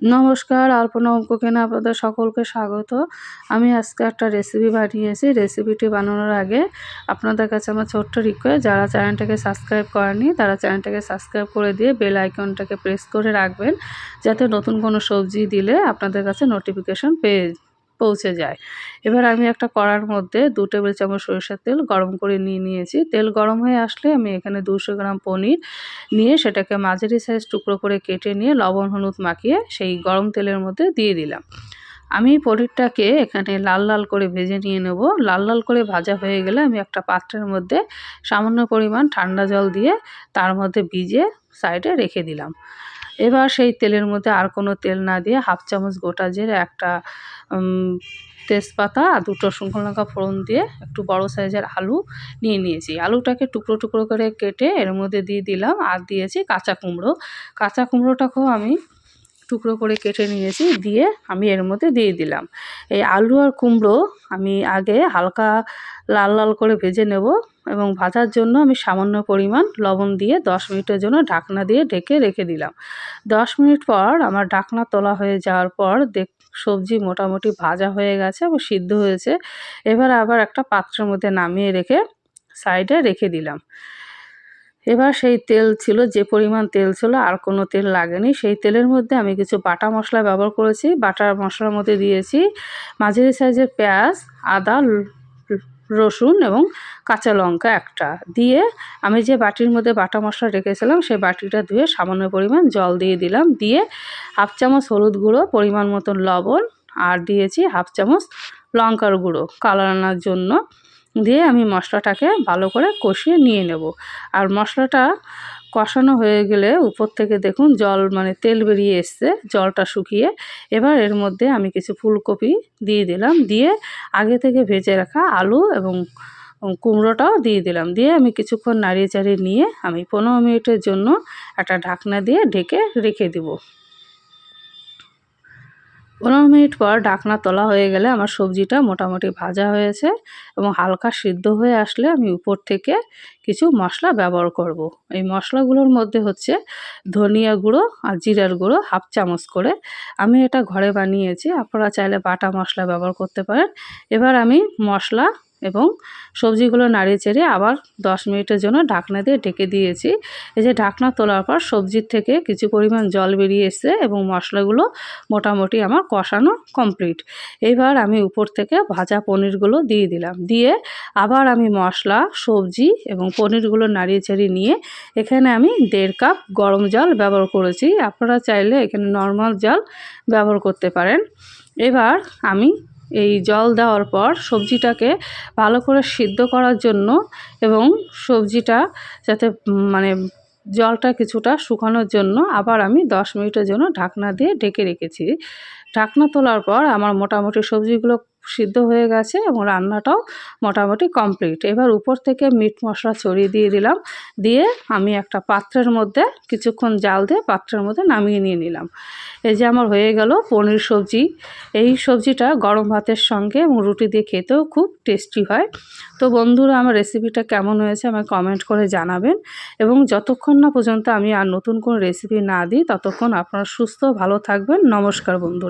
নমস্কার, আলপনা হোম কুকিংয়ে আপনাদের সকলকে স্বাগত। আমি আজকে একটা রেসিপি বানিয়েছি। রেসিপিটি বানানোর আগে আপনাদের কাছে আমার ছোট্ট রিকোয়েস্ট, যারা চ্যানেলটাকে সাবস্ক্রাইব করেননি তারা চ্যানেলটাকে সাবস্ক্রাইব করে দিয়ে বেল আইকনটাকে প্রেস করে রাখবেন, যাতে নতুন কোনো সবজি দিলে আপনাদের কাছে নোটিফিকেশন পৌঁছে যায়। এবার আমি একটা কড়ার মধ্যে 2 টেবিল চামচ সরিষার তেল গরম করে নিয়েছি। তেল গরম হয়ে আসলে আমি এখানে 200 গ্রাম পনির নিয়ে সেটাকে মাঝারি সাইজ টুকরো করে কেটে নিয়ে লবণ হলুদ মাখিয়ে সেই গরম তেলের মধ্যে দিয়ে দিলাম। আমি পনিরটাকে এখানে লাল লাল করে ভেজে নিয়ে নেব। লাল লাল করে ভাজা হয়ে গেলে আমি একটা পাত্রের মধ্যে সামান্য পরিমাণ ঠান্ডা জল দিয়ে তার মধ্যে ভিজিয়ে সাইডে রেখে দিলাম। এবার সেই তেলের মধ্যে আর কোনো তেল না দিয়ে হাফ চামচ গোটা জিরে, একটা তেজপাতা আর 2টো শুকনো লঙ্কা ফোড়ন দিয়ে একটু বড় সাইজের আলু নিয়েছি। আলুটাকে টুকরো টুকরো করে কেটে এর মধ্যে দিয়ে দিলাম, আর দিয়েছি কাঁচা কুমড়ো। কাঁচা কুমড়োটাকেও আমি টুকরো করে কেটে নিয়েছি, দিয়ে আমি এর মধ্যে দিয়ে দিলাম। এই আলু আর কুমড়ো আমি আগে হালকা লাল লাল করে ভেজে নেব, এবং ভাজার জন্য আমি সামান্য পরিমাণ লবণ দিয়ে 10 মিনিটের জন্য ঢাকনা দিয়ে ঢেকে রেখে দিলাম। 10 মিনিট পর আমার ঢাকনা তোলা হয়ে যাওয়ার পর সবজি মোটামুটি ভাজা হয়ে গেছে এবং সিদ্ধ হয়েছে। এবার আবার একটা পাত্রের মধ্যে নামিয়ে রেখে সাইডে রেখে দিলাম। এবার সেই তেল ছিল, যে পরিমাণ তেল ছিল আর কোনো তেল লাগেনি, সেই তেলের মধ্যে আমি কিছু বাটা মশলা ব্যবহার করেছি। বাটা মশলার মধ্যে দিয়েছি মাঝারি সাইজের পেঁয়াজ, আদা, রসুন এবং কাঁচা লঙ্কা একটা, দিয়ে আমি যে বাটির মধ্যে বাটা মশলা রেখেছিলাম সেই বাটিটা ধুয়ে সামান্য পরিমাণ জল দিয়ে দিলাম। দিয়ে হাফ চামচ হলুদ গুঁড়ো, পরিমাণ মতন লবণ, আর দিয়েছি হাফ চামচ লঙ্কার গুঁড়ো কালার আনার জন্য, দিয়ে আমি মশলাটাকে ভালো করে কষিয়ে নিয়ে নেব। আর মশলাটা কষানো হয়ে গেলে উপর থেকে দেখুন জল, মানে তেল বেরিয়ে এসছে, জলটা শুকিয়ে। এবার এর মধ্যে আমি কিছু ফুলকপি দিয়ে দিলাম, দিয়ে আগে থেকে ভেজে রাখা আলু এবং কুমড়োটাও দিয়ে দিলাম। দিয়ে আমি কিছুক্ষণ নাড়িয়ে চাড়িয়ে নিয়ে আমি 15 মিনিটের জন্য একটা ঢাকনা দিয়ে ঢেকে রেখে দেবো। 15 মিনিট পর ঢাকনা তোলা হয়ে গেলে আমার সবজিটা মোটামুটি ভাজা হয়েছে, এবং হালকা সিদ্ধ হয়ে আসলে আমি উপর থেকে কিছু মশলা ব্যবহার করব। এই মশলাগুলোর মধ্যে হচ্ছে ধনিয়া গুঁড়ো আর জিরার গুঁড়ো হাফ চামচ করে। আমি এটা ঘরে বানিয়েছি, আপনারা চাইলে বাটা মশলা ব্যবহার করতে পারেন। এবার আমি মশলা এবং সবজিগুলো নাড়িয়ে চেড়ে আবার 10 মিনিটের জন্য ঢাকনা দিয়ে ঢেকে দিয়েছি। এই যে ঢাকনা তোলার পর সবজির থেকে কিছু পরিমাণ জল বেরিয়ে এসছে এবং মশলাগুলো মোটামুটি আমার কষানো কমপ্লিট। এবার আমি উপর থেকে ভাজা পনিরগুলো দিয়ে দিলাম, দিয়ে আবার আমি মশলা, সবজি এবং পনিরগুলো নাড়িয়ে চাড়িয়ে নিয়ে এখানে আমি 1.5 কাপ গরম জল ব্যবহার করেছি। আপনারা চাইলে এখানে নর্মাল জল ব্যবহার করতে পারেন। এবার আমি এই জল দেওয়ার পর সবজিটাকে ভালো করে সিদ্ধ করার জন্য এবং সবজিটা যাতে জলটা কিছুটা শুকানোর জন্য আবার আমি 10 মিনিটের জন্য ঢাকনা দিয়ে ঢেকে রেখেছি। ঢাকনা তোলার পর আমার মোটামুটি সবজিগুলো সিদ্ধ হয়ে গেছে এবং রান্নাটাও মোটামুটি কমপ্লিট। এবার উপর থেকে মিট মশলা ছড়িয়ে দিয়ে দিলাম, দিয়ে আমি একটা পাত্রের মধ্যে কিছুক্ষণ জাল দিয়ে পাত্রের মধ্যে নামিয়ে নিয়ে নিলাম। এই যে আমার হয়ে গেল পনির সবজি। এই সবজিটা গরম ভাতের সঙ্গে এবং রুটি দিয়ে খেতেও খুব টেস্টি হয়। তো বন্ধুরা, আমার রেসিপিটা কেমন হয়েছে আমায় কমেন্ট করে জানাবেন, এবং যতক্ষণ না পর্যন্ত আমি আর নতুন কোনো রেসিপি না দিই ততক্ষণ আপনারা সুস্থ ভালো থাকবেন। নমস্কার বন্ধুরা।